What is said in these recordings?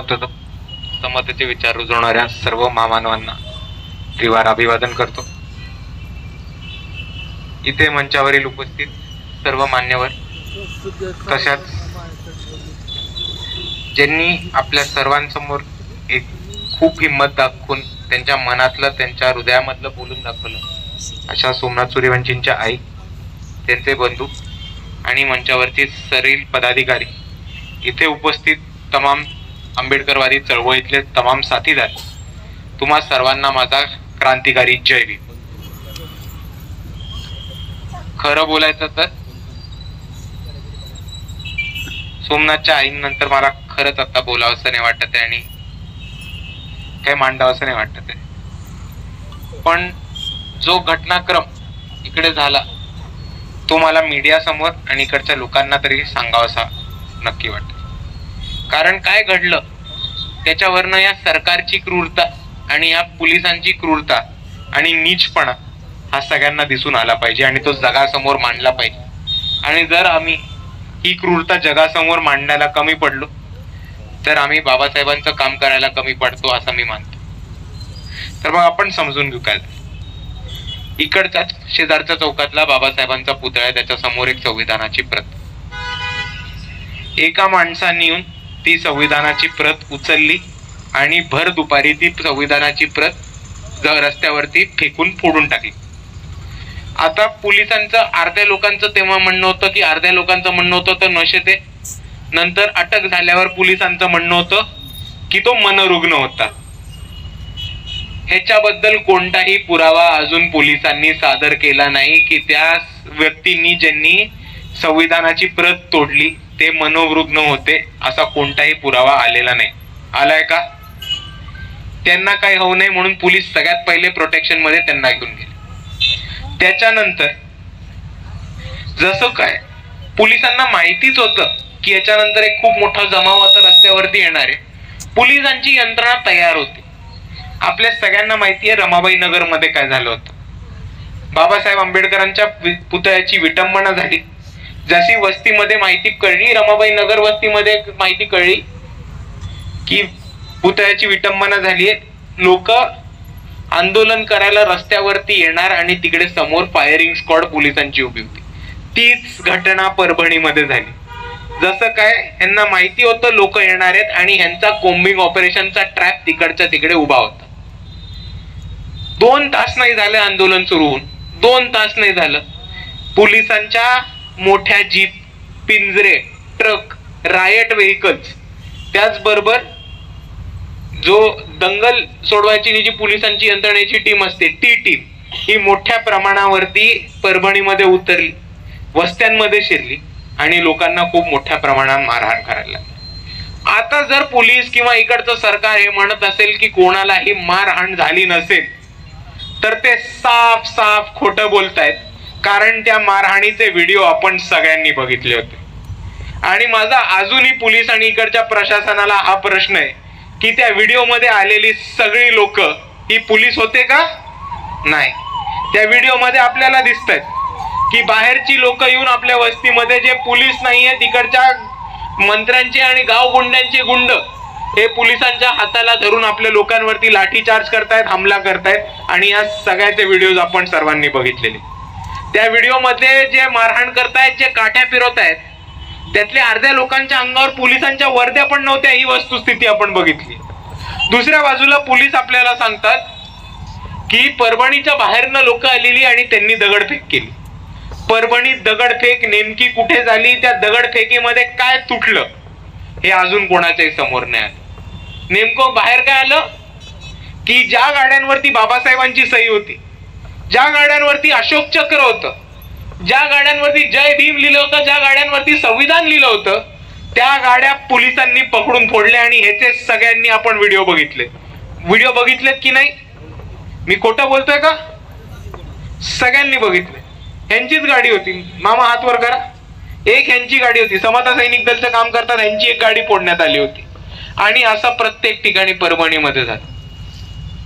सुरुवात होतो. समतेचे विचार रुजवणाऱ्या सर्व महामानवांना त्रिवार अभिवादन करतो. इथे मंचावरील उपस्थित सर्व मान्यवर, तशाच ज्यांनी आपल्या सर्वांसमोर एक खूप हिंमत दाखवून त्यांच्या मनातलं, त्यांच्या हृदयामधलं बोलून दाखवलं, अशा सोमनाथ सूर्यवंशींच्या आई, त्यांचे बंधू आणि मंचावरची सर्व पदाधिकारी, इथे उपस्थित तमाम आंबेडकरवादी चळवळीतले तमाम साथीदार, तुम्हा सर्वांना माझा क्रांतिकारी जय भीम. खरं बोलायचं तर सोमनाथच्या आईनंतर मला खरंच आता बोलावंसं नाही वाटत आहे आणि काही मांडावंसं नाही वाटत आहे. पण जो घटनाक्रम इकडे झाला तो मला मीडिया समोर आणि इकडच्या लोकांना तरी सांगावासा नक्की वाटत. कारण काय घडलं त्याच्यावरनं या सरकारची क्रूरता आणि या पोलिसांची क्रूरता आणि नीचपणा हा सगळ्यांना दिसून आला पाहिजे आणि तो जगासमोर मांडला पाहिजे. आणि जर आम्ही ही क्रूरता जगासमोर मांडण्याला कमी पडलो तर आम्ही बाबासाहेबांचं काम करायला कमी पडतो असं मी मानतो. तर मग आपण समजून घेऊ काय. इकडच्याच शेजारच्या चौकातला बाबासाहेबांचा पुतळा आहे, त्याच्या समोर एक संविधानाची प्रत. एका माणसाने येऊन ती संविधानाची प्रत उचलली आणि भर दुपारी ती संविधानाची प्रत रस्त्यावरती फेकून फोडून टाकली. आता पोलिसांचं अर्ध्या लोकांचं तेव्हा म्हणणं होतं की अर्ध्या लोकांचं म्हणणं होतं तर नशेत आहे. नंतर अटक झाल्यावर पोलिसांचं म्हणणं होतं की तो मनोरुग्ण होता. ह्याच्याबद्दल कोणताही पुरावा अजून पोलिसांनी सादर केला नाही की त्या व्यक्तींनी ज्यांनी संविधानाची प्रत तोडली ते मनोरुग्ण होते असा कोणताही पुरावा आलेला नाही. आलाय का? त्यांना काही होऊ नये म्हणून पोलीस सगळ्यात पहिले प्रोटेक्शन मध्ये त्यांना घेऊन गेले. त्याच्यानंतर जसं काय पोलिसांना माहितीच होतं की याच्यानंतर एक खूप मोठा जमाव आता रस्त्यावरती येणार आहे, पोलिसांची यंत्रणा तयार होती. आपल्या सगळ्यांना माहिती आहे रमाबाई नगर मध्ये काय झालं होतं. बाबासाहेब आंबेडकरांच्या पुतळ्याची विटंबना झाली. जशी वस्तीमध्ये माहिती कळली, रमाबाई नगर वस्तीमध्ये माहिती कळली की पुतळ्याची विटंबना झालीये, लोक आंदोलन करायला रस्त्यावरती येणार आणि तिकडे समोर फायरिंग स्क्वॉड पोलिसांची उभी होती. तीच घटना परभणीमध्ये झाली. जसं काय यांना माहिती होतं लोक येणार आहेत आणि ह्यांचा कोम्बिंग ऑपरेशनचा ट्रॅप तिकडच्या तिकडे उभा होता. 2 तास नाही झालं आंदोलन सुरू होऊन, 2 तास नाही झालं, पोलिसांच्या मोठ्या जीप, पिंजरे, ट्रक, रायट व्हेकल्स, त्याचबरोबर जो दंगल सोडवायची जी पोलिसांची यंत्रणेची टीम असते ती टीम ही मोठ्या प्रमाणावरती परभणीमध्ये उतरली, वस्त्यांमध्ये शिरली आणि लोकांना खूप मोठ्या प्रमाणात मारहाण करायला लागली. आता जर पोलीस किंवा इकडचं सरकार हे म्हणत असेल की कोणालाही मारहाण झाली नसेल तर ते साफ साफ खोटं बोलतायत. कारण त्या मारहाणीचे व्हिडिओ आपण सगळ्यांनी बघितले होते. आणि माझा अजूनही पोलीस आणि इकडच्या प्रशासनाला हा प्रश्न आहे की त्या व्हिडिओ मध्ये आलेली सगळी लोक ही पोलीस होते का? नाही. त्या व्हिडिओ मध्ये आपल्याला दिसतंय की बाहेरची लोक येऊन आपल्या वस्तीमध्ये जे पोलीस नाहीये तिकडच्या मंत्र्यांचे आणि गाव गुंड्यांचे गुंड हे पोलिसांच्या हाताला धरून आपल्या लोकांवरती लाठीचार्ज करतायत, हमला करतायत आणि या सगळ्याचे व्हिडिओज आपण सर्वांनी बघितलेले. त्या व्हिडिओ मध्ये जे मारहाण करतायत, जे काठ्या फिरवतायत, त्यातल्या अर्ध्या लोकांच्या अंगावर पोलिसांच्या वर्द्या पण नव्हत्या. ही वस्तुस्थिती आपण बघितली. दुसऱ्या बाजूला पोलीस आपल्याला सांगतात की परभणीच्या बाहेरनं लोक आलेली आणि त्यांनी दगडफेक केली. परभणीत दगडफेक नेमकी कुठे झाली, त्या दगडफेकीमध्ये काय तुटलं हे अजून कोणाच्याही समोर नाही आलं. नेमकं बाहेर काय आलं की ज्या गाड्यांवरती बाबासाहेबांची सही होती, ज्या गाड्यांवरती अशोक चक्र होतं, ज्या गाड्यांवरती जय भीम लिहिलं होतं, ज्या गाड्यांवरती संविधान लिहिलं होतं, त्या गाड्या पोलिसांनी पकडून फोडल्या. आणि ह्याचे सगळ्यांनी आपण व्हिडिओ बघितले. व्हिडिओ बघितलेत की नाही? मी खोटं बोलतोय का? सगळ्यांनी बघितले. ह्यांचीच गाडी होती. मामा हात वर करा. एक ह्यांची गाडी होती, समता सैनिक दलचं काम करतात, ह्यांची एक गाडी फोडण्यात आली होती. आणि असं प्रत्येक ठिकाणी परभणीमध्ये झालं.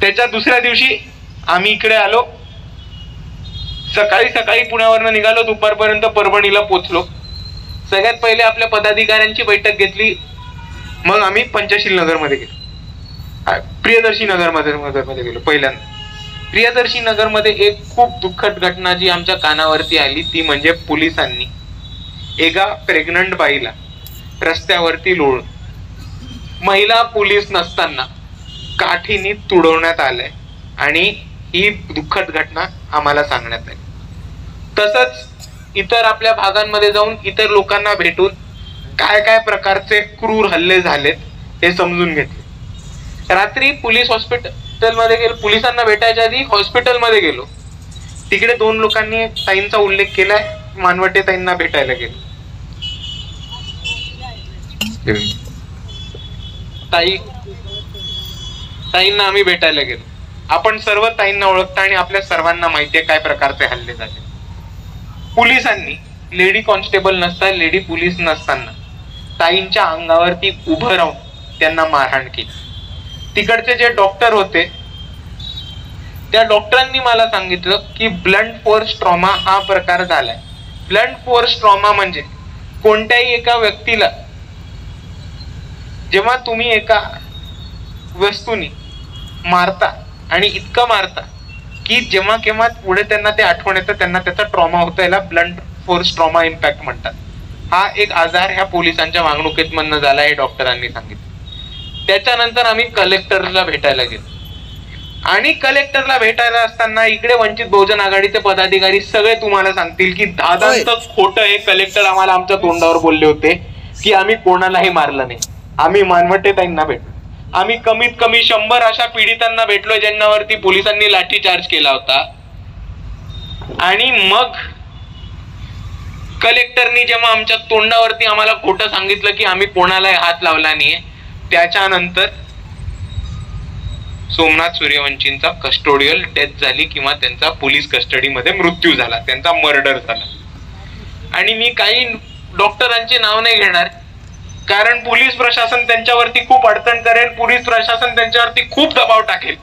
त्याच्या दुसऱ्या दिवशी आम्ही इकडे आलो. सकाळी पुण्यावरनं निघालो, दुपारपर्यंत परभणीला पोहोचलो. सगळ्यात पहिले आपल्या पदाधिकाऱ्यांची बैठक घेतली. मग आम्ही पंचशील नगरमध्ये गेलो, प्रियदर्शी नगरमध्ये गेलो. पहिल्यांदा प्रियदर्शी नगरमध्ये एक खूप दुःखद घटना जी आमच्या कानावरती आली ती म्हणजे पोलिसांनी एका प्रेग्नंट बाईला रस्त्यावरती लोळून महिला पोलीस नसताना काठीने तुडवण्यात आलंय आणि ही दुःखद घटना आम्हाला सांगण्यात आली. तसंच इतर आपल्या भागांमध्ये जाऊन इतर लोकांना भेटून काय काय प्रकारचे क्रूर हल्ले झालेत हे समजून घेतले. रात्री पोलीस हॉस्पिटलमध्ये गेलो, पोलिसांना भेटायच्या आधी हॉस्पिटलमध्ये गेलो. तिकडे 2 लोकांनी ताईंचा उल्लेख केलाय, मानवटे ताईंना भेटायला गेलो. ताईंना आम्ही भेटायला गेलो. आपण सर्व ताईंना ओळखता आणि आपल्या सर्वांना माहितीये काय प्रकारचे हल्ले झाले. पोलिसांनी लेडी कॉन्स्टेबल नसता, लेडी पोलीस नसताना ताईंच्या अंगावरती उभं राहून त्यांना मारहाण केली. तिकडचे जे डॉक्टर होते त्या डॉक्टरांनी मला सांगितलं की ब्लंट फोर्स ट्रॉमा हा प्रकार झालाय. ब्लंट फोर्स ट्रॉमा म्हणजे कोणत्याही एका व्यक्तीला जेव्हा तुम्ही एका वस्तूनी मारता आणि इतकं मारता की जेव्हा केव्हा पुढे त्यांना ते आठवण येतं, त्यांना त्याचा ट्रॉमा होतो, याला ब्लंट फोर्स ट्रॉमा इम्पॅक्ट म्हणतात. हा एक आजार ह्या पोलिसांच्या वागणुकीत मधनं झाला हे डॉक्टरांनी सांगितलं. त्याच्यानंतर आम्ही कलेक्टरला भेटायला गेलो आणि कलेक्टरला भेटायला असताना इकडे वंचित बहुजन आघाडीचे पदाधिकारी सगळे तुम्हाला सांगतील की दादांचं खोटं हे कलेक्टर आम्हाला आमच्या तोंडावर बोलले होते की आम्ही कोणालाही मारलं नाही. आम्ही मानवटे ताईंना भेटलो, आम्ही कमीत कमी 100 अशा पीडितांना भेटलोय ज्यांच्यावरती पोलिसांनी लाठीचार्ज केला होता. आणि मग कलेक्टरनी जेव्हा आमच्या तोंडावरती आम्हाला खोटं सांगितलं की आम्ही कोणालाही हात लावला नाहीये, त्याच्यानंतर सोमनाथ सूर्यवंशींचा कस्टोडियल डेथ झाली किंवा त्यांचा पोलीस कस्टडीमध्ये मृत्यू झाला, त्यांचा मर्डर झाला. आणि मी काही डॉक्टरांचे नाव नाही घेणार कारण पोलीस प्रशासन त्यांच्यावरती खूप अडचण करेल, पोलीस प्रशासन त्यांच्यावरती खूप दबाव टाकेल.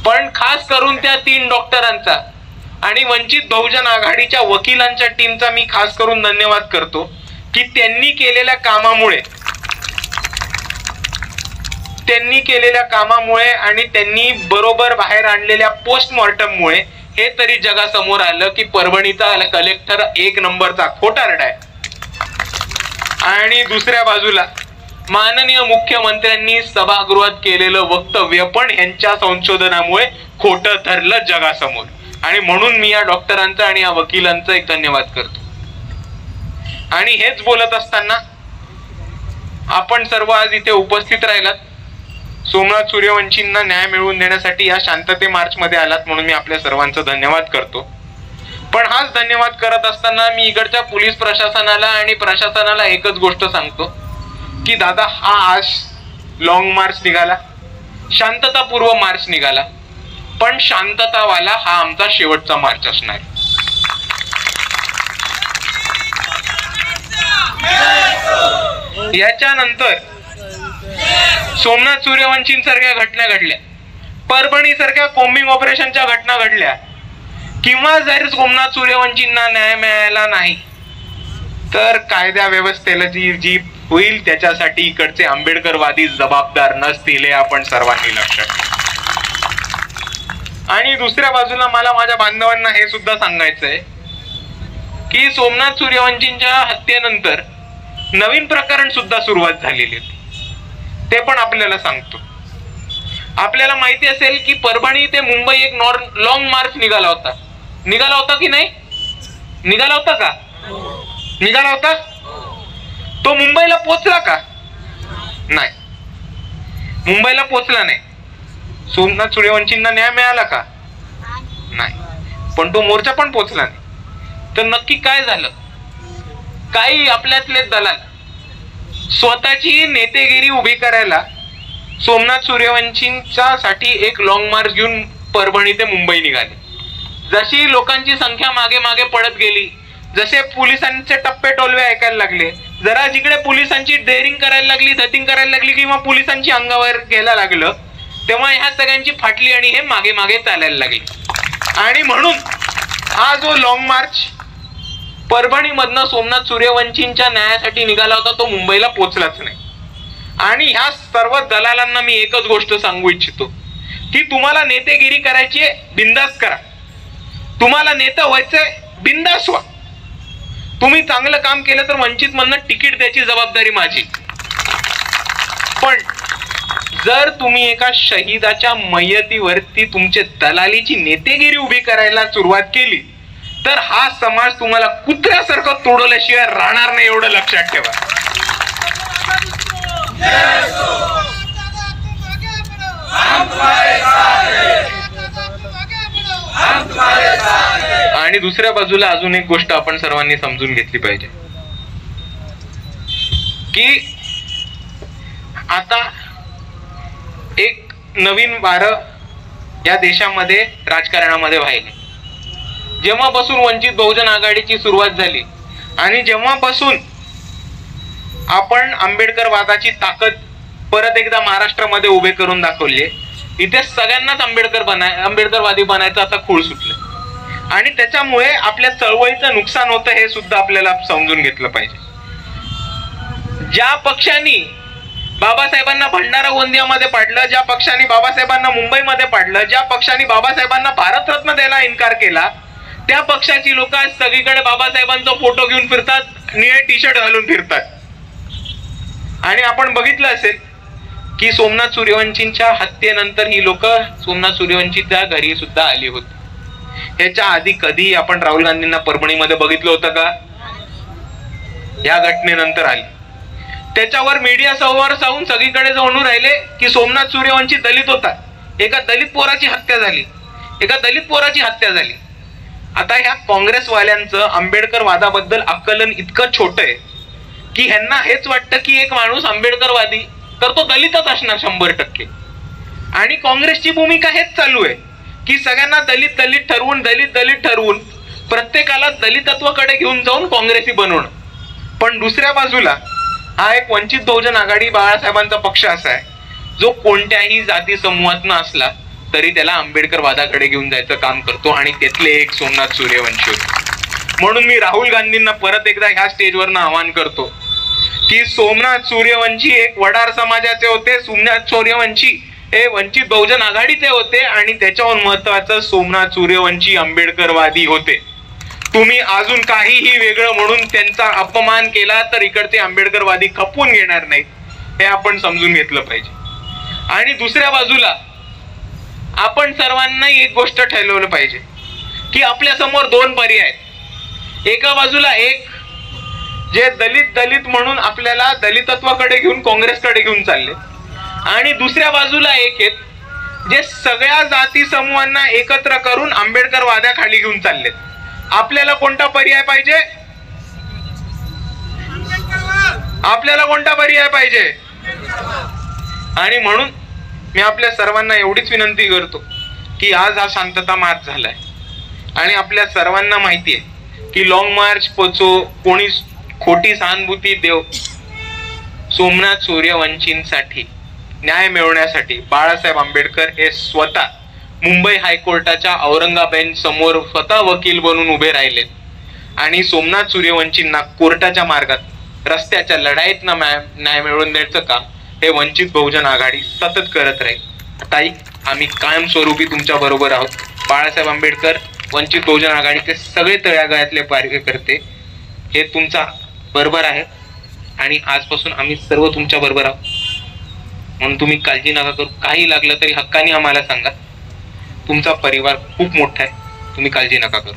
पण खास करून त्या 3 डॉक्टरांचा आणि वंचित बहुजन आघाडीच्या वकिलांच्या टीमचा मी खास करून धन्यवाद करतो की त्यांनी केलेल्या कामामुळे आणि त्यांनी बरोबर बाहेर आणलेल्या पोस्टमॉर्टममुळे हे तरी जगासमोर आलं की परभणीचा कलेक्टर 1 नंबरचा खोटारडा आहे. आणि दुसऱ्या बाजूला माननीय मुख्यमंत्र्यांनी सभागृहात केलेलं वक्तव्य पण यांच्या संशोधनामुळे खोटं ठरलं जगासमोर. आणि म्हणून मी या डॉक्टरांचा आणि या वकिलांचा एक धन्यवाद करतो. आणि हेच बोलत असताना आपण सर्व आज इथे उपस्थित राहिलात, सोमनाथ सूर्यवंशींना न्याय मिळवून देण्यासाठी या शांतते मार्च मध्ये आलात म्हणून मी आपल्या सर्वांचा धन्यवाद करतो. पण हाच धन्यवाद करत असताना मी इकडच्या पोलीस प्रशासनाला आणि प्रशासनाला एकच गोष्ट सांगतो की दादा हा आज लॉंग मार्च निघाला, शांततापूर्व मार्च निघाला, पण शांततावाला हा आमचा शेवटचा मार्च असणार. याच्यानंतर सोमनाथ सूर्यवंशींसारख्या घटना घडल्या, परभणी सारख्या कोम्बिंग ऑपरेशनच्या घटना घडल्या किंवा जर सोमनाथ सूर्यवंशींना न्याय मिळाला नाही तर कायदा व्यवस्थेला जी होईल त्याच्यासाठी इकडचे आंबेडकरवादी जबाबदार नसतील हे आपण सर्वांनी लक्षात ठेवा. आणि दुसऱ्या बाजूला मला माझ्या बांधवांना हे सुद्धा सांगायचंय की सोमनाथ सूर्यवंशींच्या हत्येनंतर नवीन प्रकरण सुद्धा सुरुवात झालेली होती, ते पण आपल्याला सांगतो. आपल्याला माहिती असेल की परभणी ते मुंबई एक लॉंग मार्च निघाला होता की नाही? निघाला होता का? निघाला होता. तो मुंबईला पोहोचला का? नाही, मुंबईला पोहोचला नाही. सोमनाथ सूर्यवंशींना न्याय मिळाला का? नाही. पण तो मोर्चा पण पोहोचला नाही. तर नक्की काय झालं? काही आपल्यातले दलाल स्वतःची नेतेगिरी उभी करायला सोमनाथ सूर्यवंशींच्या साठी एक लॉंग मार्च घेऊन परभणी ते मुंबई निघाले. जशी लोकांची संख्या मागे मागे पडत गेली, जसे पोलिसांचे टप्पे टोलवे ऐकायला लागले, जरा जिकडे पोलिसांची डेअरिंग करायला लागली, धतिंग करायला लागली किंवा पोलिसांची अंगावर घ्यायला लागलं, तेव्हा ह्या सगळ्यांची फाटली आणि हे मागे मागे चालायला लागले. आणि म्हणून हा जो लॉंग मार्च परभणी मधनं सोमनाथ सूर्यवंशींच्या न्यायासाठी निघाला होता तो मुंबईला पोहोचलाच नाही. आणि ह्या सर्व दलालांना मी एकच गोष्ट सांगू इच्छितो की तुम्हाला नेतेगिरी करायची आहे, बिंदास करा. तुम्हाला नेता व्हायचंय, बिंदास व्हा. तुम्ही चांगलं काम केलं तर वंचित मधनं तिकीट द्यायची जबाबदारी माझी. पण जर तुम्ही एका शहीदाच्या मयतीवरती तुमचे दलालीची नेतेगिरी उभी करायला सुरुवात केली तर हा समाज तुम्हाला कुत्र्यासारखं तोडवल्याशिवाय राहणार नाही, एवढं लक्षात ठेवा. आणि दुसऱ्या बाजूला अजून एक गोष्ट आपण सर्वांनी समजून घेतली पाहिजे की आता एक नवीन वारं या देशामध्ये राजकारणामध्ये व्हायले. जेव्हापासून वंचित बहुजन आघाडीची सुरुवात झाली आणि जेव्हापासून आपण आंबेडकरवादाची ताकद परत एकदा महाराष्ट्रामध्ये उभे करून दाखवली, इथे सगळ्यांनाच आंबेडकरवादी बनायचा असा खूळ सुटला. आणि त्याच्यामुळे आपल्या चळवळीचं नुकसान होतं हे सुद्धा आपल्याला समजून घेतलं पाहिजे. ज्या पक्षांनी बाबासाहेबांना भंडारा गोंदियामध्ये पाडलं, ज्या पक्षांनी बाबासाहेबांना मुंबईमध्ये पाडलं, ज्या पक्षांनी बाबासाहेबांना भारतरत्न द्यायला इन्कार केला, त्या पक्षाची लोक आज सगळीकडे बाबासाहेबांचा फोटो घेऊन फिरतात, निळे टी शर्ट घालून फिरतात. आणि आपण बघितलं असेल की सोमनाथ सूर्यवंशींच्या हत्येनंतर ही लोक सोमनाथ सूर्यवंशीच्या घरी सुद्धा आली होती. ह्याच्या आधी कधी आपण राहुल गांधींना परभणीमध्ये बघितलं होतं का? या घटनेनंतर आली. त्याच्यावर मीडिया समोर जाऊन सगळीकडे जाऊन राहिले की सोमनाथ सूर्यवंशी दलित होता, एका दलित पोराची हत्या झाली. आता ह्या काँग्रेसवाल्यांचं आंबेडकर वादाबद्दल आकलन इतकं छोटं आहे की ह्यांना हेच वाटतं की एक माणूस आंबेडकरवादी तर तो दलितच असणार 100%. आणि काँग्रेसची भूमिका हेच चालू आहे की सगळ्यांना दलित ठरवून प्रत्येकाला दलितत्वाकडे घेऊन जाऊन काँग्रेसी बनवणं. पण दुसऱ्या बाजूला हा एक वंचित बहुजन आघाडी बाळासाहेबांचा पक्ष असा आहे जो कोणत्याही जाती समूहात असला तरी त्याला आंबेडकर वादाकडे घेऊन जायचं काम करतो. आणि त्यातले एक सोमनाथ सूर्यवंशी होते. म्हणून मी राहुल गांधींना परत एकदा ह्या स्टेजवरनं आवाहन करतो की सोमनाथ सूर्यवंशी एक वडार समाजाचे होते, सोमनाथ सूर्यवंशी हे वंचित बहुजन आघाडीचे होते आणि त्याच्यावर महत्वाचं सोमनाथ सूर्यवंशी आंबेडकरवादी होते. तुम्ही अजून काहीही वेगळं म्हणून त्यांचा अपमान केला तर इकडचे आंबेडकरवादी खपवून घेणार नाहीत, हे आपण समजून घेतलं पाहिजे. आणि दुसऱ्या बाजूला आपण सर्वांना एक गोष्ट ठरवलं पाहिजे की आपल्या समोर दोन पर्याय आहेत. एका बाजूला एक जे दलित म्हणून आपल्याला दलितत्वाकडे घेऊन काँग्रेसकडे घेऊन चालले, आणि दुसऱ्या बाजूला एक आहेत जे सगळ्या जाती समूहांना एकत्र करून आंबेडकर वादाखाली घेऊन चालले. आपल्याला कोणता पर्याय पाहिजे? आणि म्हणून मी आपल्या सर्वांना एवढीच विनंती करतो की आज हा शांतता मार्च झालाय आणि आपल्या सर्वांना माहिती आहे की लॉंग मार्च पोचो कोणी खोटी सहानुभूती देव. सोमनाथ सूर्यवंशींसाठी न्याय मिळवण्यासाठी बाळासाहेब आंबेडकर हे स्वतः मुंबई हायकोर्टाच्या औरंगाबाद समोर स्वतः वकील बनून उभे राहिले आणि सोमनाथ सूर्यवंशींना कोर्टाच्या मार्गात रस्त्याच्या लढाईतनं न्याय मिळवून द्यायचं काम हे वंचित बहुजन आघाडी सतत करत राहील. ताई, आम्ही कायमस्वरूपी तुमच्या बरोबर आहोत. बाळासाहेब आंबेडकर, वंचित बहुजन आघाडीचे सगळे तळागाळातले कार्यकर्ते हे तुमचा बरोबर आहे आणि आजपासून आम्ही सर्व तुमच्या बरोबर आहोत. म्हणून तुम्ही काळजी नका करू. काही लागलं तरी हक्काने आम्हाला सांगा. तुमचा परिवार खूप मोठा आहे, तुम्ही काळजी नका करू.